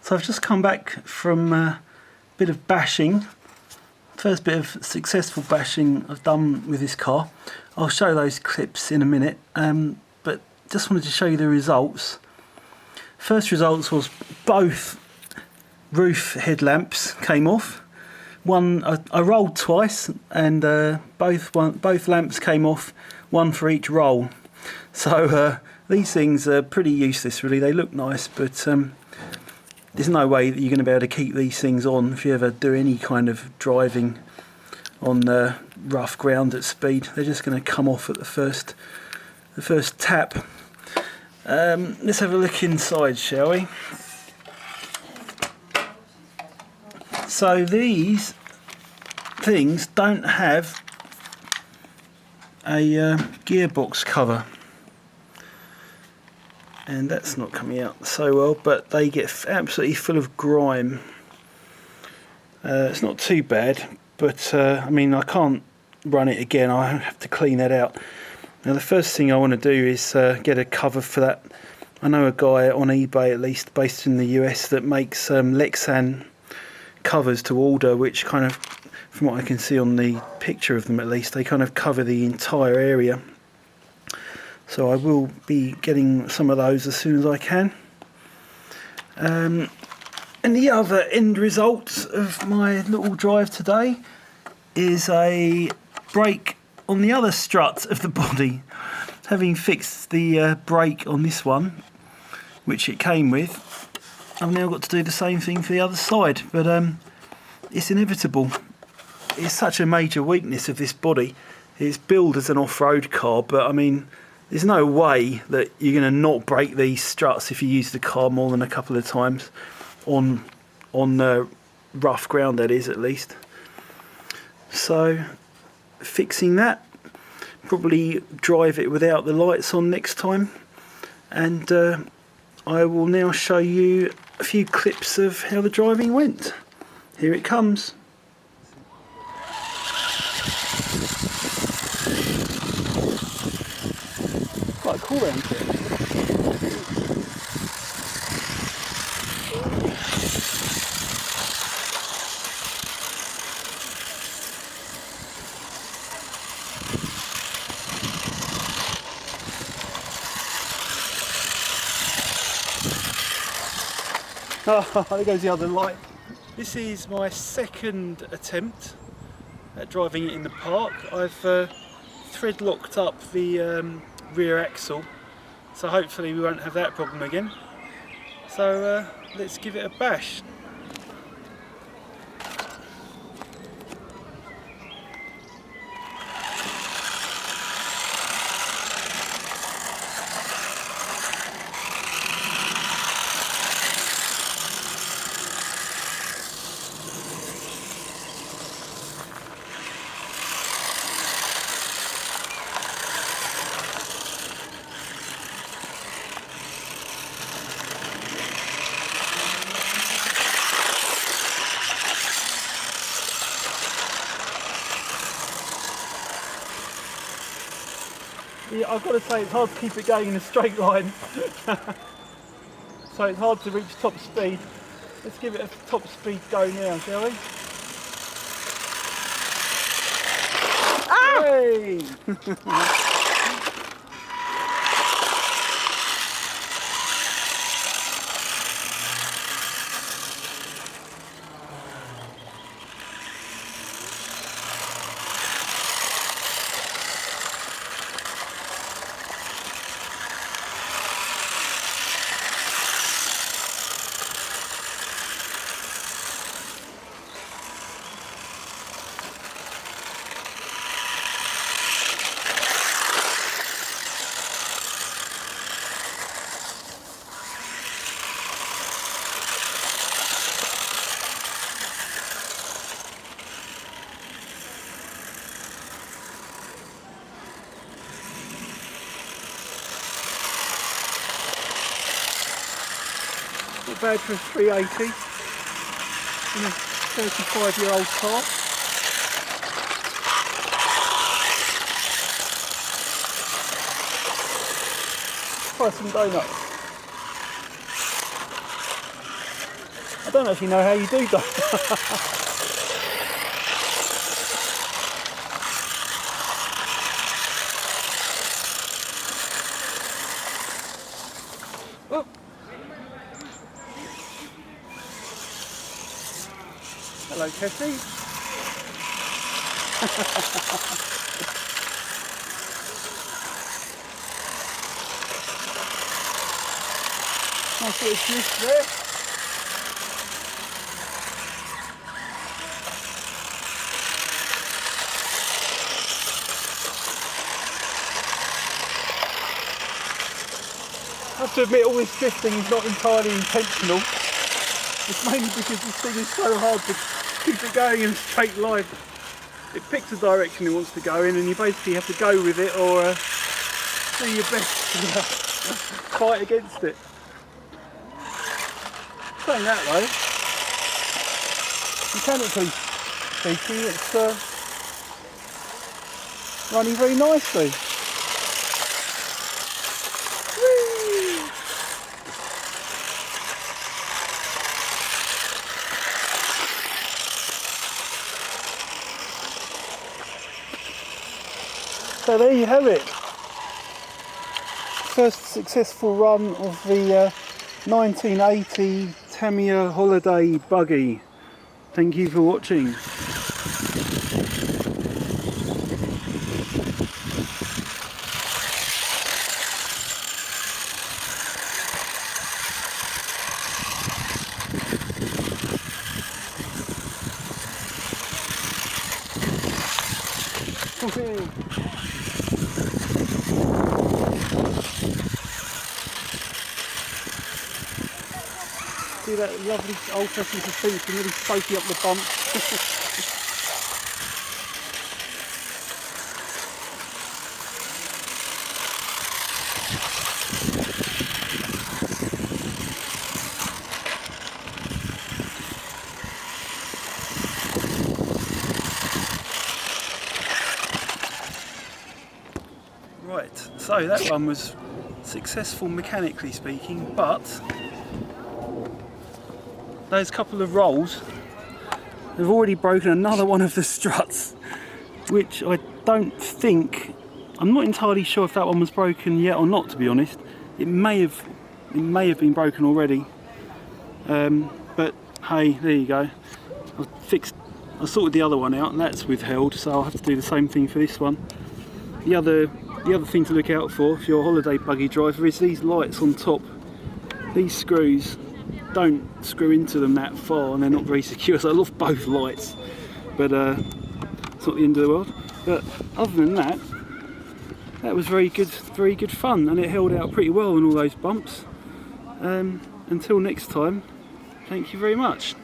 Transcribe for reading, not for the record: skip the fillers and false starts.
So I've just come back from a bit of bashing. First bit of successful bashing I've done with this car. I'll show those clips in a minute, but just wanted to show you the results. First results was both roof headlamps came off. One I rolled twice, and both lamps came off, one for each roll. So these things are pretty useless, really. They look nice, but there's no way that you're going to be able to keep these things on if you ever do any kind of driving on rough ground at speed. They're just going to come off at the first tap. Let's have a look inside, shall we? So these things don't have a gearbox cover, and that's not coming out so well, but they get absolutely full of grime. It's not too bad, but I mean, I can't run it again. I have to clean that out. Now the first thing I want to do is get a cover for that. I know a guy on eBay, at least based in the US, that makes Lexan covers to order, which kind of, from what I can see on the picture of them at least, they kind of cover the entire area. So I will be getting some of those as soon as I can. And the other end result of my little drive today is a brake on the other strut of the body. Having fixed the brake on this one, which it came with, I've now got to do the same thing for the other side, but it's inevitable. It's such a major weakness of this body. It's billed as an off-road car, but I mean, there's no way that you're going to not break these struts if you use the car more than a couple of times on rough ground, that is, at least. So fixing that, probably drive it without the lights on next time, and I will now show you a few clips of how the driving went. Here it comes. Quite cool around here. Oh, there goes the other light. This is my second attempt at driving it in the park. I've thread locked up the rear axle, so hopefully we won't have that problem again. So let's give it a bash. Yeah, I've got to say, it's hard to keep it going in a straight line. So it's hard to reach top speed. Let's give it a top speed go now, shall we? Ah! Hey! Not bad for a 380 in a 35-year-old car. Try some donuts. I don't actually know how you do that. Oh. Hello, Ketty. Nice bit of drift there. I have to admit, all this drifting is not entirely intentional. It's mainly because this thing is so hard to keep it going in a straight line. It picks the direction it wants to go in, and you basically have to go with it or do your best to fight against it. Saying that though, mechanically speaking, it's running very nicely. So there you have it. First successful run of the 1980 Tamiya Holiday Buggy. Thank you for watching. Okay. See that lovely old-fashioned suspension really soaking up the bump. Right, so that one was successful mechanically speaking, but those couple of rolls have already broken another one of the struts, which I don't think, I'm not entirely sure if that one was broken yet or not, to be honest. It may have been broken already, but hey, there you go. I sorted the other one out and that's withheld, so I'll have to do the same thing for this one. The other thing to look out for if you're a holiday buggy driver is these lights on top. These screws, don't screw into them that far and they're not very secure, so I love both lights, but it's not the end of the world. But other than that, that was very good fun, and it held out pretty well in all those bumps. Until next time, thank you very much.